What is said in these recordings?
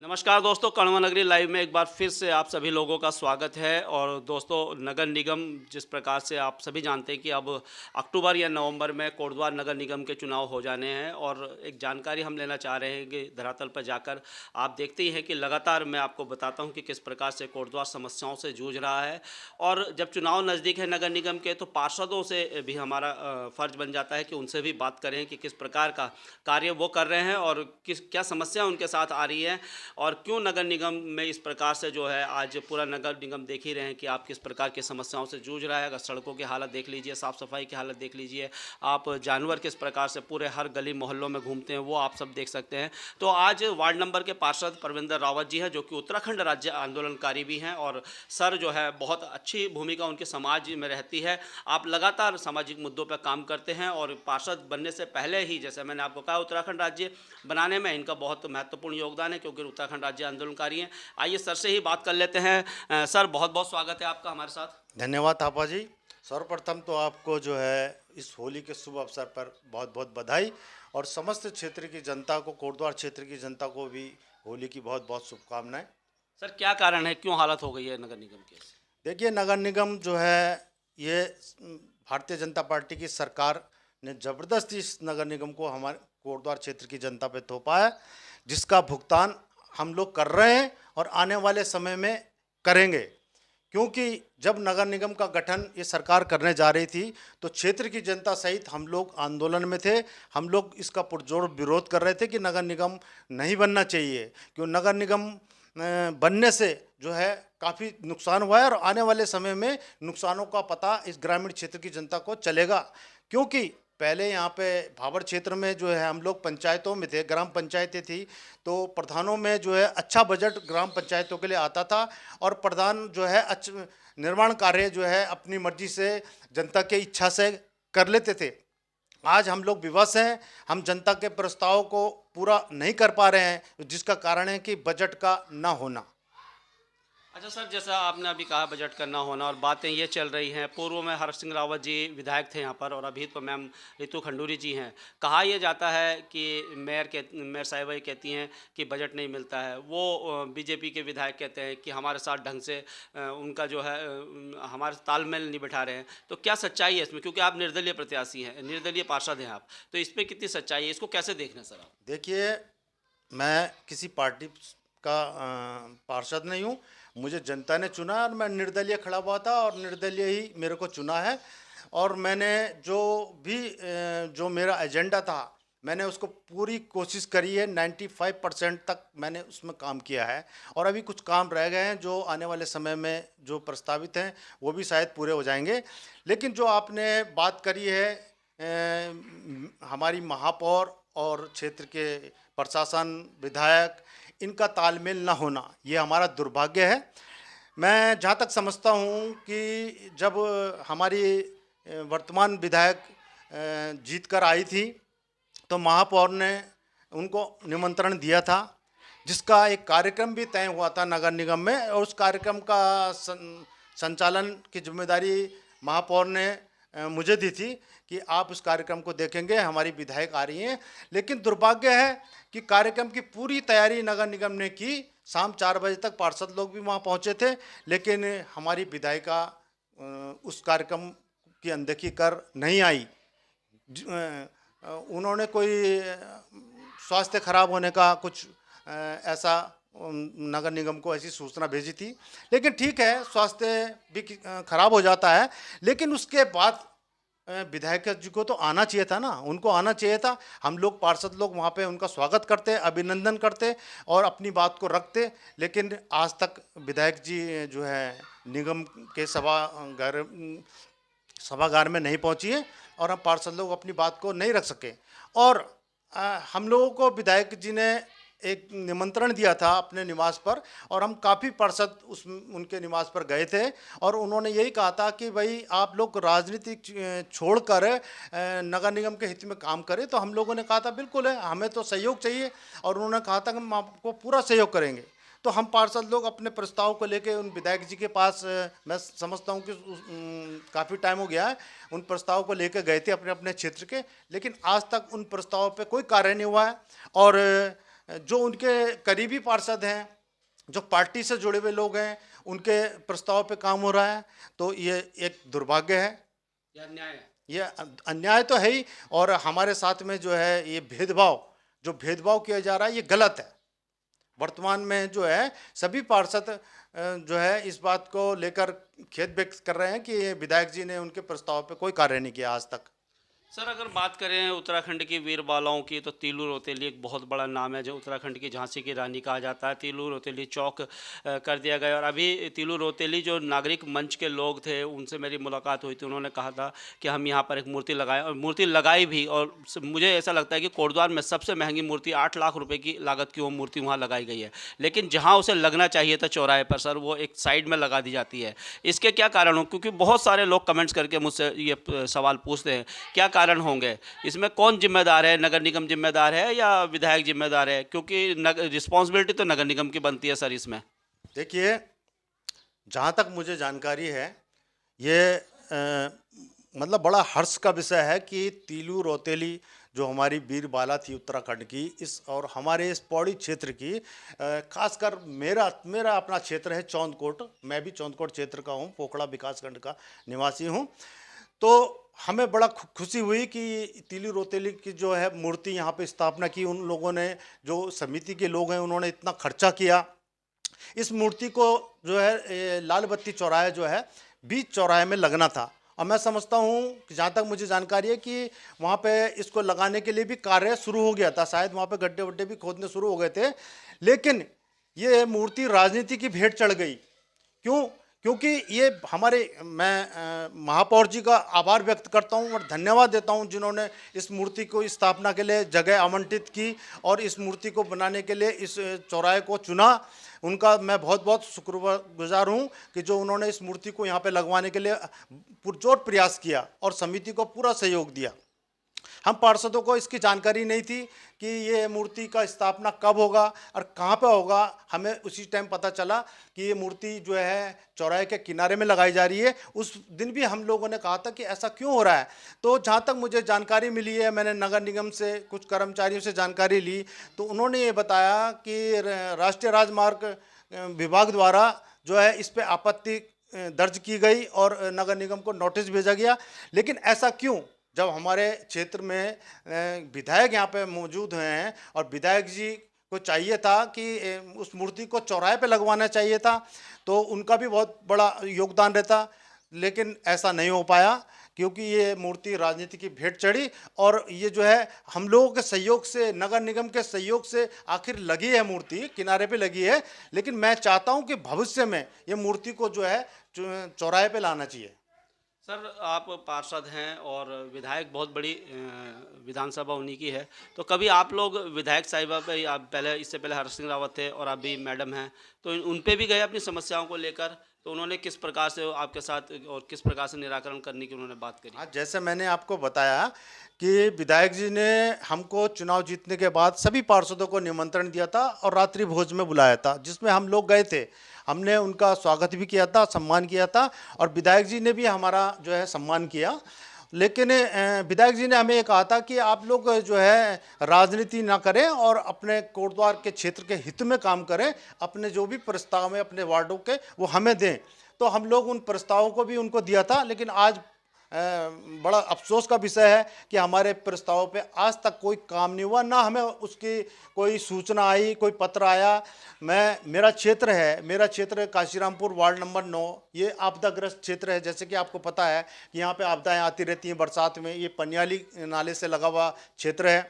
नमस्कार दोस्तों, कण्वा नगरी लाइव में एक बार फिर से आप सभी लोगों का स्वागत है। और दोस्तों, नगर निगम जिस प्रकार से आप सभी जानते हैं कि अब अक्टूबर या नवंबर में कोटद्वार नगर निगम के चुनाव हो जाने हैं। और एक जानकारी हम लेना चाह रहे हैं कि धरातल पर जाकर आप देखते ही हैं कि लगातार मैं आपको बताता हूं कि किस प्रकार से कोटद्वार समस्याओं से जूझ रहा है। और जब चुनाव नज़दीक है नगर निगम के, तो पार्षदों से भी हमारा फ़र्ज बन जाता है कि उनसे भी बात करें कि किस प्रकार का कार्य वो कर रहे हैं और किस क्या समस्या उनके साथ आ रही है, और क्यों नगर निगम में इस प्रकार से जो है आज पूरा नगर निगम देख ही रहे हैं कि आप किस प्रकार की समस्याओं से जूझ रहा है। अगर सड़कों की हालत देख लीजिए, साफ़ सफाई की हालत देख लीजिए, आप जानवर किस प्रकार से पूरे हर गली मोहल्लों में घूमते हैं, वो आप सब देख सकते हैं। तो आज वार्ड नंबर के पार्षद परविंदर रावत जी हैं, जो कि उत्तराखंड राज्य आंदोलनकारी भी हैं। और सर जो है, बहुत अच्छी भूमिका उनके समाज में रहती है। आप लगातार सामाजिक मुद्दों पर काम करते हैं और पार्षद बनने से पहले ही, जैसे मैंने आपको कहा, उत्तराखंड राज्य बनाने में इनका बहुत महत्वपूर्ण योगदान है, क्योंकि उत्तराखंड राज्य आंदोलनकारी हैं। आइए सर से ही बात कर लेते हैं। सर, बहुत बहुत स्वागत है आपका हमारे साथ। धन्यवाद थापा जी। सर्वप्रथम तो आपको जो है इस होली के शुभ अवसर पर बहुत बहुत बधाई, और समस्त क्षेत्र की जनता को, कोटद्वार क्षेत्र की जनता को भी होली की बहुत बहुत शुभकामनाएं। सर, क्या कारण है, क्यों हालत हो गई है नगर निगम की? देखिए, नगर निगम जो है ये भारतीय जनता पार्टी की सरकार ने ज़बरदस्ती इस नगर निगम को हमारे कोटद्वार क्षेत्र की जनता पे थोपा है, जिसका भुगतान हम लोग कर रहे हैं और आने वाले समय में करेंगे। क्योंकि जब नगर निगम का गठन ये सरकार करने जा रही थी, तो क्षेत्र की जनता सहित हम लोग आंदोलन में थे। हम लोग इसका पुरजोर विरोध कर रहे थे कि नगर निगम नहीं बनना चाहिए, क्यों नगर निगम बनने से जो है काफ़ी नुकसान हुआ है, और आने वाले समय में नुकसानों का पता इस ग्रामीण क्षेत्र की जनता को चलेगा। क्योंकि पहले यहाँ पे भाबर क्षेत्र में जो है हम लोग पंचायतों में थे, ग्राम पंचायतें थी, तो प्रधानों में जो है अच्छा बजट ग्राम पंचायतों के लिए आता था, और प्रधान जो है निर्माण कार्य जो है अपनी मर्जी से जनता के इच्छा से कर लेते थे। आज हम लोग विवश हैं, हम जनता के प्रस्ताव को पूरा नहीं कर पा रहे हैं, जिसका कारण है कि बजट का ना होना। अच्छा सर, जैसा आपने अभी कहा बजट का ना होना, और बातें ये चल रही हैं, पूर्व में हर्ष सिंह रावत जी विधायक थे यहाँ पर, और अभी तो मैम रितु खंडूरी जी हैं। कहा यह जाता है कि मेयर साहिबा ये कहती हैं कि बजट नहीं मिलता है। वो बीजेपी के विधायक कहते हैं कि हमारे साथ ढंग से उनका जो है हमारे तालमेल नहीं बिठा रहे हैं। तो क्या सच्चाई है इसमें, क्योंकि आप निर्दलीय प्रत्याशी हैं, निर्दलीय पार्षद हैं आप, तो इस पर कितनी सच्चाई है, इसको कैसे देख रहे हैं सर आप? देखिए, मैं किसी पार्टी का पार्षद नहीं हूँ। मुझे जनता ने चुना और मैं निर्दलीय खड़ा हुआ था, और निर्दलीय ही मेरे को चुना है। और मैंने जो मेरा एजेंडा था, मैंने उसको पूरी कोशिश करी है। 95% तक मैंने उसमें काम किया है, और अभी कुछ काम रह गए हैं जो आने वाले समय में जो प्रस्तावित हैं वो भी शायद पूरे हो जाएंगे। लेकिन जो आपने बात करी है हमारी महापौर और क्षेत्र के प्रशासन, विधायक, इनका तालमेल न होना, ये हमारा दुर्भाग्य है। मैं जहाँ तक समझता हूँ कि जब हमारी वर्तमान विधायक जीत कर आई थी, तो महापौर ने उनको निमंत्रण दिया था, जिसका एक कार्यक्रम भी तय हुआ था नगर निगम में, और उस कार्यक्रम का संचालन की जिम्मेदारी महापौर ने मुझे दी थी कि आप उस कार्यक्रम को देखेंगे, हमारी विधायक आ रही हैं। लेकिन दुर्भाग्य है कि कार्यक्रम की पूरी तैयारी नगर निगम ने की, शाम 4 बजे तक पार्षद लोग भी वहाँ पहुँचे थे, लेकिन हमारी विधायिका उस कार्यक्रम की अनदेखी कर नहीं आई। उन्होंने कोई स्वास्थ्य खराब होने का कुछ ऐसा नगर निगम को ऐसी सूचना भेजी थी। लेकिन ठीक है, स्वास्थ्य भी खराब हो जाता है, लेकिन उसके बाद विधायक जी को तो आना चाहिए था ना, उनको आना चाहिए था। हम लोग पार्षद लोग वहाँ पे उनका स्वागत करते, अभिनंदन करते और अपनी बात को रखते। लेकिन आज तक विधायक जी जो है निगम के सभागार में नहीं पहुँची है, और हम पार्षद लोग अपनी बात को नहीं रख सके। और हम लोगों को विधायक जी ने एक निमंत्रण दिया था अपने निवास पर, और हम काफ़ी पार्षद उनके निवास पर गए थे, और उन्होंने यही कहा था कि भाई आप लोग राजनीति छोड़कर नगर निगम के हित में काम करें। तो हम लोगों ने कहा था बिल्कुल है, हमें तो सहयोग चाहिए, और उन्होंने कहा था कि हम आपको पूरा सहयोग करेंगे। तो हम पार्षद लोग अपने प्रस्ताव को लेके उन विधायक जी के पास, मैं समझता हूँ कि काफ़ी टाइम हो गया है, उन प्रस्ताव को लेकर गए थे अपने अपने क्षेत्र के, लेकिन आज तक उन प्रस्तावों पे कोई कार्य नहीं हुआ है। और जो उनके करीबी पार्षद हैं, जो पार्टी से जुड़े हुए लोग हैं, उनके प्रस्ताव पे काम हो रहा है। तो ये एक दुर्भाग्य है, या अन्याय है? ये अन्याय तो है ही, और हमारे साथ में जो है ये भेदभाव किया जा रहा है, ये गलत है। वर्तमान में जो है सभी पार्षद जो है इस बात को लेकर खेद व्यक्त कर रहे हैं कि ये विधायक जी ने उनके प्रस्ताव पे कोई कार्य नहीं किया आज तक। सर, अगर बात करें उत्तराखंड की वीर बालाओं की, तो तीलू रोतेली एक बहुत बड़ा नाम है, जो उत्तराखंड की झांसी की रानी कहा जाता है। तीलू रोतेली चौक कर दिया गया। और अभी तीलू रोतेली जो नागरिक मंच के लोग थे, उनसे मेरी मुलाकात हुई थी। उन्होंने कहा था कि हम यहाँ पर एक मूर्ति लगाएं, और मूर्ति लगाई भी। और मुझे ऐसा लगता है कि कोटद्वार में सबसे महंगी मूर्ति 8 लाख रुपए की लागत की वो मूर्ति वहाँ लगाई गई है। लेकिन जहाँ उसे लगना चाहिए था चौराहे पर, सर, वो एक साइड में लगा दी जाती है। इसके क्या कारण हो? क्योंकि बहुत सारे लोग कमेंट्स करके मुझसे ये सवाल पूछते हैं, क्या कारण होंगे इसमें? कौन जिम्मेदार है? नगर निगम जिम्मेदार है या विधायक जिम्मेदार है? क्योंकि रिस्पॉन्सिबिलिटी तो नगर निगम की बनती है सर इसमें। देखिए, जहाँ तक मुझे जानकारी है, ये मतलब बड़ा हर्ष का विषय है कि तीलू रोतेली जो हमारी वीर बाला थी उत्तराखंड की, इस और हमारे इस पौड़ी क्षेत्र की, खासकर मेरा अपना क्षेत्र है चौंदकोट। मैं भी चौंदकोट क्षेत्र का हूँ, पोखड़ा विकासखंड का निवासी हूँ। तो हमें बड़ा खुशी हुई कि तीलू रोतेली की जो है मूर्ति यहाँ पे स्थापना की। उन लोगों ने, जो समिति के लोग हैं, उन्होंने इतना खर्चा किया। इस मूर्ति को जो है लाल बत्ती चौराहे जो है बीच चौराहे में लगना था। और मैं समझता हूँ कि जहाँ तक मुझे जानकारी है कि वहाँ पे इसको लगाने के लिए भी कार्य शुरू हो गया था, शायद वहाँ पे गड्ढे वड्ढे भी खोदने शुरू हो गए थे। लेकिन ये मूर्ति राजनीति की भेंट चढ़ गई। क्यों? क्योंकि ये मैं महापौर जी का आभार व्यक्त करता हूँ और धन्यवाद देता हूँ, जिन्होंने इस मूर्ति को स्थापना के लिए जगह आवंटित की और इस मूर्ति को बनाने के लिए इस चौराहे को चुना। उनका मैं बहुत बहुत शुक्रगुजार हूँ कि जो उन्होंने इस मूर्ति को यहाँ पे लगवाने के लिए पुरजोर प्रयास किया और समिति को पूरा सहयोग दिया। हम पार्षदों को इसकी जानकारी नहीं थी कि ये मूर्ति का स्थापना कब होगा और कहाँ पे होगा। हमें उसी टाइम पता चला कि ये मूर्ति जो है चौराहे के किनारे में लगाई जा रही है। उस दिन भी हम लोगों ने कहा था कि ऐसा क्यों हो रहा है। तो जहाँ तक मुझे जानकारी मिली है, मैंने नगर निगम से कुछ कर्मचारियों से जानकारी ली, तो उन्होंने ये बताया कि राष्ट्रीय राजमार्ग विभाग द्वारा जो है इस पर आपत्ति दर्ज की गई और नगर निगम को नोटिस भेजा गया। लेकिन ऐसा क्यों, जब हमारे क्षेत्र में विधायक यहाँ पे मौजूद हैं और विधायक जी को चाहिए था कि उस मूर्ति को चौराहे पे लगवाना चाहिए था, तो उनका भी बहुत बड़ा योगदान रहता। लेकिन ऐसा नहीं हो पाया क्योंकि ये मूर्ति राजनीति की भेंट चढ़ी। और ये जो है हम लोगों के सहयोग से, नगर निगम के सहयोग से आखिर लगी है, मूर्ति किनारे पे लगी है। लेकिन मैं चाहता हूँ कि भविष्य में ये मूर्ति को जो है चौराहे पे लाना चाहिए। सर, आप पार्षद हैं और विधायक बहुत बड़ी विधानसभा उन्हीं की है, तो कभी आप लोग विधायक साहिबा पे, आप पहले, इससे पहले हर्ष सिंह रावत थे और अभी मैडम हैं, तो उन पे भी गए अपनी समस्याओं को लेकर? तो उन्होंने किस प्रकार से आपके साथ और किस प्रकार से निराकरण करने की उन्होंने बात करी? हाँ, जैसे मैंने आपको बताया कि विधायक जी ने हमको चुनाव जीतने के बाद सभी पार्षदों को निमंत्रण दिया था और रात्रि भोज में बुलाया था, जिसमें हम लोग गए थे। हमने उनका स्वागत भी किया था, सम्मान किया था, और विधायक जी ने भी हमारा जो है सम्मान किया। लेकिन विधायक जी ने हमें ये कहा था कि आप लोग जो है राजनीति ना करें और अपने कोटद्वार के क्षेत्र के हित में काम करें। अपने जो भी प्रस्ताव हैं अपने वार्डों के, वो हमें दें। तो हम लोग उन प्रस्तावों को भी उनको दिया था। लेकिन आज बड़ा अफसोस का विषय है कि हमारे प्रस्तावों पे आज तक कोई काम नहीं हुआ, ना हमें उसकी कोई सूचना आई, कोई पत्र आया। मेरा क्षेत्र काशीरामपुर वार्ड नंबर 9, ये आपदाग्रस्त क्षेत्र है। जैसे कि आपको पता है कि यहाँ पे आपदाएं आती रहती हैं बरसात में। ये पनियाली नाले से लगा हुआ क्षेत्र है।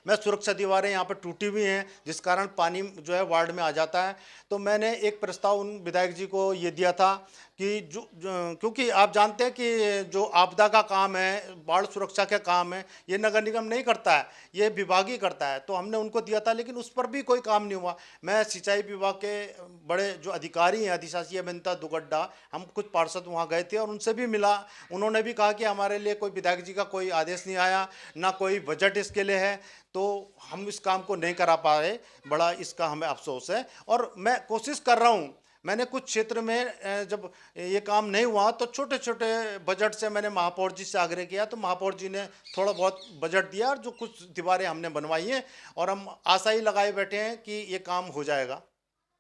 मैं सुरक्षा दीवारें यहाँ पर टूटी हुई हैं, जिस कारण पानी जो है वार्ड में आ जाता है। तो मैंने एक प्रस्ताव उन विधायक जी को ये दिया था कि क्योंकि आप जानते हैं कि जो आपदा का काम है, बाढ़ सुरक्षा का काम है, ये नगर निगम नहीं करता है, ये विभाग ही करता है। तो हमने उनको दिया था, लेकिन उस पर भी कोई काम नहीं हुआ। मैं सिंचाई विभाग के बड़े जो अधिकारी हैं, अधिशासी अभियंता दुगड्डा, हम कुछ पार्षद वहाँ गए थे और उनसे भी मिला। उन्होंने भी कहा कि हमारे लिए कोई विधायक जी का कोई आदेश नहीं आया, ना कोई बजट इसके लिए है, तो हम इस काम को नहीं करा पाए। बड़ा इसका हमें अफसोस है और मैं कोशिश कर रहा हूँ, मैंने कुछ क्षेत्र में जब ये काम नहीं हुआ तो छोटे छोटे बजट से मैंने महापौर जी से आग्रह किया, तो महापौर जी ने थोड़ा बहुत बजट दिया और जो कुछ दीवारें हमने बनवाई हैं और हम आशा ही लगाए बैठे हैं कि ये काम हो जाएगा।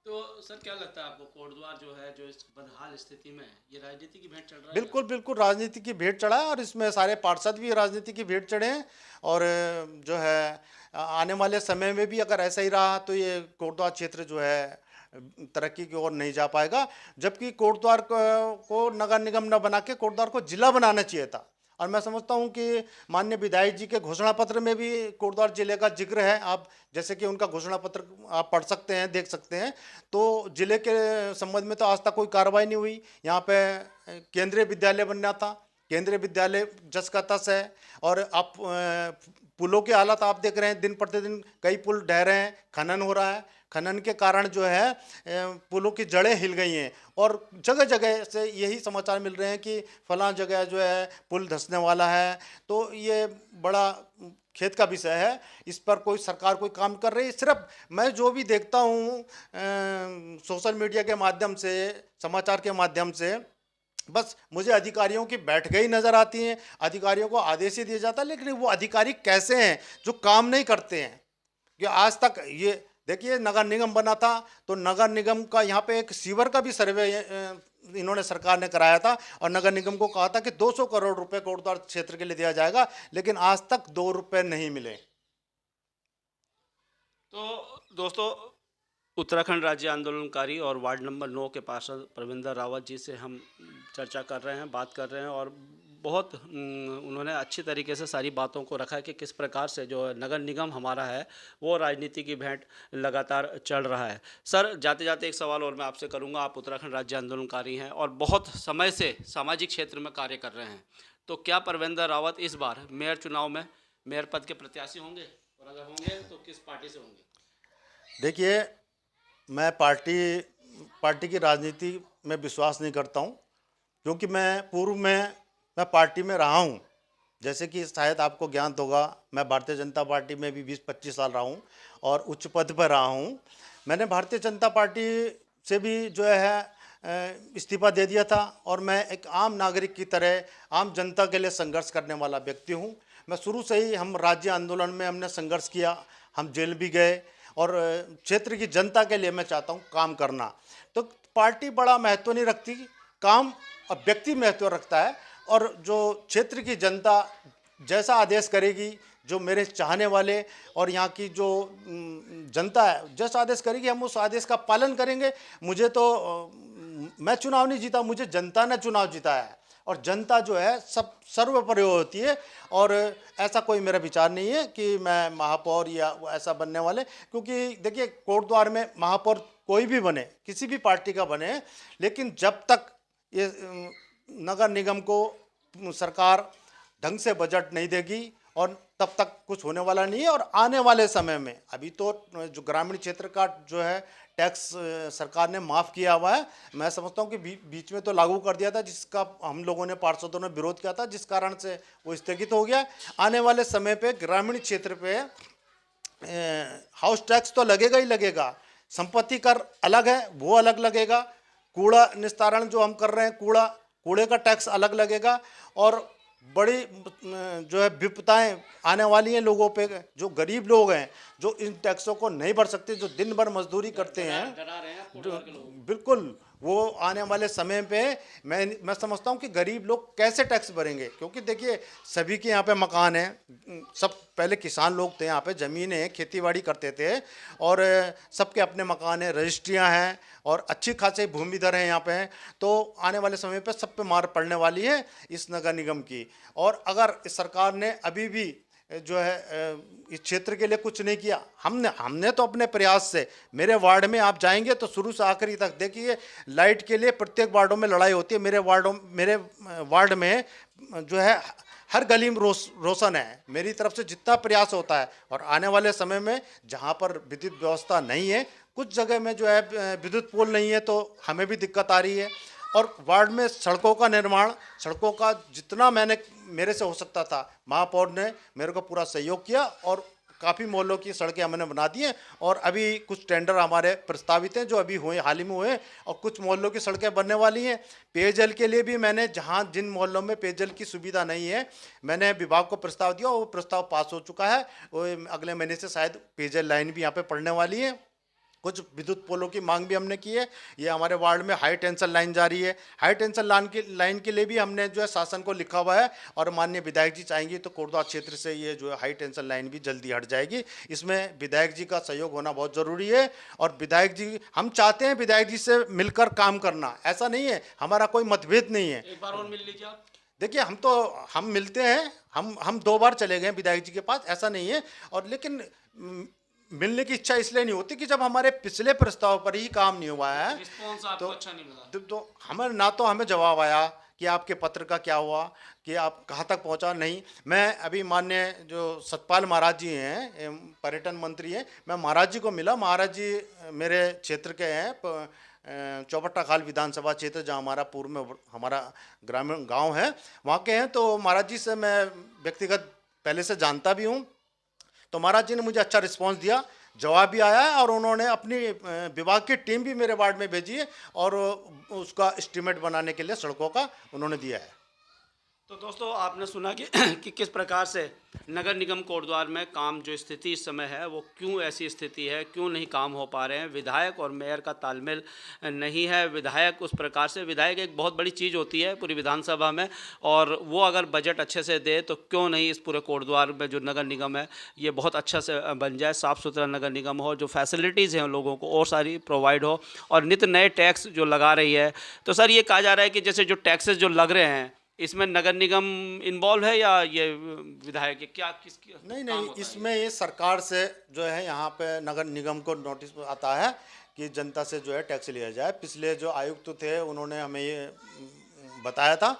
तो सर क्या लगता है आपको, कोटद्वार जो है, जो इस बदहाल स्थिति में है, ये राजनीति की भेंट चढ़ रहा है बिल्कुल बिल्कुल राजनीति की भेंट चढ़ा है और इसमें सारे पार्षद भी राजनीति की भेंट चढ़े हैं। और जो है आने वाले समय में भी अगर ऐसा ही रहा तो ये कोटद्वार क्षेत्र जो है तरक्की की ओर नहीं जा पाएगा। जबकि कोटद्वार को नगर निगम न बना के कोटद्वार को जिला बनाना चाहिए था। और मैं समझता हूं कि माननीय विधायक जी के घोषणा पत्र में भी कोटद्वार जिले का जिक्र है। आप जैसे कि उनका घोषणा पत्र आप पढ़ सकते हैं, देख सकते हैं। तो जिले के संबंध में तो आज तक कोई कार्रवाई नहीं हुई। यहाँ पे केंद्रीय विद्यालय बनना था, केंद्रीय विद्यालय जस का तस है। और आप पुलों के हालत आप देख रहे हैं, दिन प्रतिदिन कई पुल ढह रहे हैं, खनन हो रहा है। खनन के कारण जो है पुलों की जड़ें हिल गई हैं और जगह जगह से यही समाचार मिल रहे हैं कि फलां जगह जो है पुल धंसने वाला है। तो ये बड़ा खेद का विषय है। इस पर कोई सरकार कोई काम कर रही है? सिर्फ मैं जो भी देखता हूँ सोशल मीडिया के माध्यम से, समाचार के माध्यम से, बस मुझे अधिकारियों की बैठकें नज़र आती हैं। अधिकारियों को आदेश ही दिया जाता है, लेकिन वो अधिकारी कैसे हैं जो काम नहीं करते हैं? कि आज तक ये देखिए नगर निगम बना था तो नगर निगम का यहाँ पे एक सीवर का भी सर्वे इन्होंने सरकार ने कराया था और नगर निगम को कहा था कि 200 करोड़ रुपए कोटद्वार क्षेत्र के लिए दिया जाएगा, लेकिन आज तक 2 रुपए नहीं मिले। तो दोस्तों, उत्तराखंड राज्य आंदोलनकारी और वार्ड नंबर 9 के पार्षद प्रविंदर रावत जी से हम चर्चा कर रहे हैं, बात कर रहे हैं। और बहुत उन्होंने अच्छी तरीके से सारी बातों को रखा है कि किस प्रकार से जो नगर निगम हमारा है वो राजनीति की भेंट लगातार चल रहा है। सर, जाते जाते एक सवाल और मैं आपसे करूंगा। आप उत्तराखंड राज्य आंदोलनकारी हैं और बहुत समय से सामाजिक क्षेत्र में कार्य कर रहे हैं, तो क्या प्रविंदर रावत इस बार मेयर चुनाव में मेयर पद के प्रत्याशी होंगे, और अगर होंगे तो किस पार्टी से होंगे? देखिए, मैं पार्टी की राजनीति में विश्वास नहीं करता हूं, क्योंकि मैं पूर्व में मैं पार्टी में रहा हूं। जैसे कि शायद आपको ज्ञात होगा, मैं भारतीय जनता पार्टी में भी 20-25 साल रहा हूं और उच्च पद पर रहा हूं। मैंने भारतीय जनता पार्टी से भी जो है इस्तीफा दे दिया था और मैं एक आम नागरिक की तरह आम जनता के लिए संघर्ष करने वाला व्यक्ति हूं। मैं शुरू से ही हम राज्य आंदोलन में हमने संघर्ष किया, हम जेल भी गए और क्षेत्र की जनता के लिए मैं चाहता हूं काम करना। तो पार्टी बड़ा महत्व नहीं रखती, काम और व्यक्ति महत्व रखता है। और जो क्षेत्र की जनता जैसा आदेश करेगी, जो मेरे चाहने वाले और यहाँ की जो जनता है जैसा आदेश करेगी, हम उस आदेश का पालन करेंगे। मुझे तो मैं चुनाव नहीं जीता, मुझे जनता ने चुनाव जीता है और जनता जो है सब सर्वोपरि होती है। और ऐसा कोई मेरा विचार नहीं है कि मैं महापौर या ऐसा बनने वाले, क्योंकि देखिए कोटद्वार में महापौर कोई भी बने, किसी भी पार्टी का बने, लेकिन जब तक ये नगर निगम को सरकार ढंग से बजट नहीं देगी और तब तक कुछ होने वाला नहीं है। और आने वाले समय में अभी तो जो ग्रामीण क्षेत्र का जो है टैक्स सरकार ने माफ़ किया हुआ है। मैं समझता हूँ कि बीच में तो लागू कर दिया था, जिसका हम लोगों ने पार्षदों ने विरोध किया था, जिस कारण से वो स्थगित हो गया। आने वाले समय पे ग्रामीण क्षेत्र पे हाउस टैक्स तो लगेगा ही लगेगा, संपत्ति कर अलग है वो अलग लगेगा, कूड़ा निस्तारण जो हम कर रहे हैं कूड़े का टैक्स अलग लगेगा। और बड़ी जो है विपदाएं आने वाली हैं लोगों पे। जो गरीब लोग हैं, जो इन टैक्सों को नहीं भर सकते, जो दिन भर मजदूरी करते हैं, बिल्कुल वो आने वाले समय पे मैं समझता हूँ कि गरीब लोग कैसे टैक्स भरेंगे। क्योंकि देखिए सभी के यहाँ पे मकान हैं, सब पहले किसान लोग थे, यहाँ पे ज़मीनें खेतीबाड़ी करते थे और सबके अपने मकान हैं, रजिस्ट्रियाँ हैं और अच्छी खासी भूमिधर हैं यहाँ पे। तो आने वाले समय पे सब पे मार पड़ने वाली है इस नगर निगम की। और अगर इस सरकार ने अभी भी जो है इस क्षेत्र के लिए कुछ नहीं किया, हमने तो अपने प्रयास से, मेरे वार्ड में आप जाएंगे तो शुरू से आखिरी तक देखिए, लाइट के लिए प्रत्येक वार्डों में लड़ाई होती है। मेरे वार्ड में जो है हर गली में रोशन है, मेरी तरफ से जितना प्रयास होता है। और आने वाले समय में जहाँ पर विद्युत व्यवस्था नहीं है, कुछ जगह में जो है विद्युत पोल नहीं है, तो हमें भी दिक्कत आ रही है। और वार्ड में सड़कों का निर्माण, सड़कों का जितना मेरे से हो सकता था, महापौर ने मेरे को पूरा सहयोग किया और काफ़ी मोहल्लों की सड़कें हमने बना दी हैं और अभी कुछ टेंडर हमारे प्रस्तावित हैं जो अभी हुए, हाल ही में हुए, और कुछ मोहल्लों की सड़कें बनने वाली हैं। पेयजल के लिए भी मैंने, जहाँ जिन मोहल्लों में पेयजल की सुविधा नहीं है, मैंने विभाग को प्रस्ताव दिया, वो प्रस्ताव पास हो चुका है। वो अगले महीने से शायद पेयजल लाइन भी यहाँ पे पड़ने वाली है। कुछ विद्युत पोलों की मांग भी हमने की है। ये हमारे वार्ड में हाई टेंशन लाइन जा रही है। हाई टेंशन लाइन के लिए भी हमने जो है शासन को लिखा हुआ है, और माननीय विधायक जी चाहेंगी तो कोटद्वार क्षेत्र से ये जो है हाई टेंशन लाइन भी जल्दी हट जाएगी। इसमें विधायक जी का सहयोग होना बहुत ज़रूरी है, और विधायक जी, हम चाहते हैं विधायक जी से मिलकर काम करना, ऐसा नहीं है, हमारा कोई मतभेद नहीं है। एक बार और मिल लीजिए आप। देखिए, हम मिलते हैं, हम 2 बार चले गए विधायक जी के पास, ऐसा नहीं है, और लेकिन मिलने की इच्छा इसलिए नहीं होती कि जब हमारे पिछले प्रस्ताव पर ही काम नहीं हुआ है रिस्पॉन्स आपको अच्छा नहीं मिला तो हमें ना तो हमें जवाब आया कि आपके पत्र का क्या हुआ, कि आप कहाँ तक पहुँचा। नहीं, मैं अभी माननीय जो सतपाल महाराज जी हैं, पर्यटन मंत्री हैं, मैं महाराज जी को मिला। महाराज जी मेरे क्षेत्र के हैं, चौपट्टा खाल विधानसभा क्षेत्र, जहाँ हमारा पूर्व में हमारा ग्रामीण गांव है, वहाँ के हैं। तो महाराज जी से मैं व्यक्तिगत पहले से जानता भी हूँ। तो महाराज जी ने मुझे अच्छा रिस्पांस दिया, जवाब भी आया है, और उन्होंने अपनी विभाग की टीम भी मेरे वार्ड में भेजी है, और उसका एस्टीमेट बनाने के लिए सड़कों का उन्होंने दिया है। तो दोस्तों, आपने सुना कि किस प्रकार से नगर निगम कोटद्वार में काम जो स्थिति इस समय है वो क्यों ऐसी स्थिति है, क्यों नहीं काम हो पा रहे हैं। विधायक और मेयर का तालमेल नहीं है। विधायक उस प्रकार से, विधायक एक बहुत बड़ी चीज़ होती है पूरी विधानसभा में, और वो अगर बजट अच्छे से दे तो क्यों नहीं इस पूरे कोटद्वार में जो नगर निगम है ये बहुत अच्छा से बन जाए, साफ़ सुथरा नगर निगम हो, जो फैसिलिटीज़ हैं लोगों को और सारी प्रोवाइड हो, और नित नए टैक्स जो लगा रही है। तो सर, ये कहा जा रहा है कि जैसे जो टैक्सेस जो लग रहे हैं इसमें नगर निगम इन्वॉल्व है या ये विधायक है, क्या किसकी? नहीं, इसमें ये सरकार से जो है यहाँ पे नगर निगम को नोटिस आता है कि जनता से जो है टैक्स लिया जाए। पिछले जो आयुक्त थे उन्होंने हमें ये बताया था,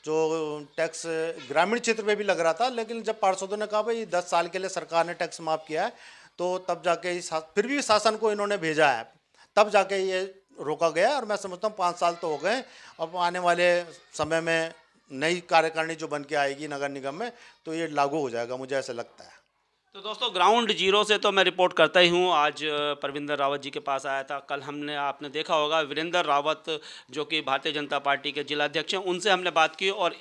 जो टैक्स ग्रामीण क्षेत्र में भी लग रहा था, लेकिन जब पार्षदों ने कहा भाई 10 साल के लिए सरकार ने टैक्स माफ़ किया है, तो तब जाके फिर भी शासन को इन्होंने भेजा है, तब जाके ये रोका गया। और मैं समझता हूँ 5 साल तो हो गए। अब आने वाले समय में नई कार्यकारिणी जो बन के आएगी नगर निगम में, तो ये लागू हो जाएगा, मुझे ऐसा लगता है। तो दोस्तों, ग्राउंड जीरो से तो मैं रिपोर्ट करता ही हूँ। आज परविंदर रावत जी के पास आया था, कल आपने देखा होगा वीरेंद्र रावत जो कि भारतीय जनता पार्टी के जिलाध्यक्ष हैं, उनसे हमने बात की, और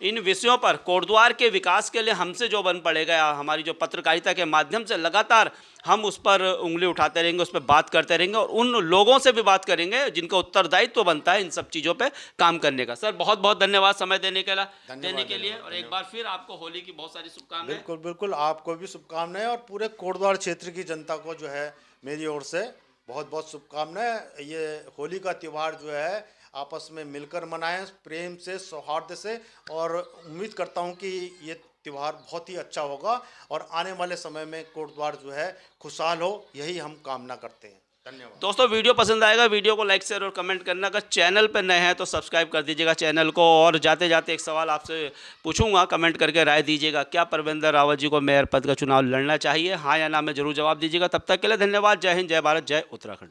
इन विषयों पर कोटद्वार के विकास के लिए हमसे जो बन पड़ेगा, हमारी जो पत्रकारिता के माध्यम से लगातार हम उस पर उंगली उठाते रहेंगे, उस पर बात करते रहेंगे, और उन लोगों से भी बात करेंगे जिनका उत्तरदायित्व बनता है इन सब चीज़ों पे काम करने का। सर, बहुत बहुत धन्यवाद समय देने के लिए, और एक बार फिर आपको होली की बहुत सारी शुभकामनाएं। बिल्कुल बिल्कुल, आपको भी शुभकामनाएं, और पूरे कोटद्वार क्षेत्र की जनता को जो है मेरी ओर से बहुत बहुत शुभकामनाएं। ये होली का त्यौहार जो है आपस में मिलकर मनाएं, प्रेम से, सौहार्द से, और उम्मीद करता हूं कि ये त्यौहार बहुत ही अच्छा होगा, और आने वाले समय में कोटद्वार जो है खुशहाल हो, यही हम कामना करते हैं। धन्यवाद दोस्तों, वीडियो पसंद आएगा, वीडियो को लाइक, शेयर और कमेंट करना। अगर चैनल पर नए हैं तो सब्सक्राइब कर दीजिएगा चैनल को। और जाते जाते एक सवाल आपसे पूछूंगा, कमेंट करके राय दीजिएगा, क्या परविंदर रावत जी को मेयर पद का चुनाव लड़ना चाहिए, हाँ या ना में जरूर जवाब दीजिएगा। तब तक के लिए धन्यवाद। जय हिंद, जय भारत, जय उत्तराखंड।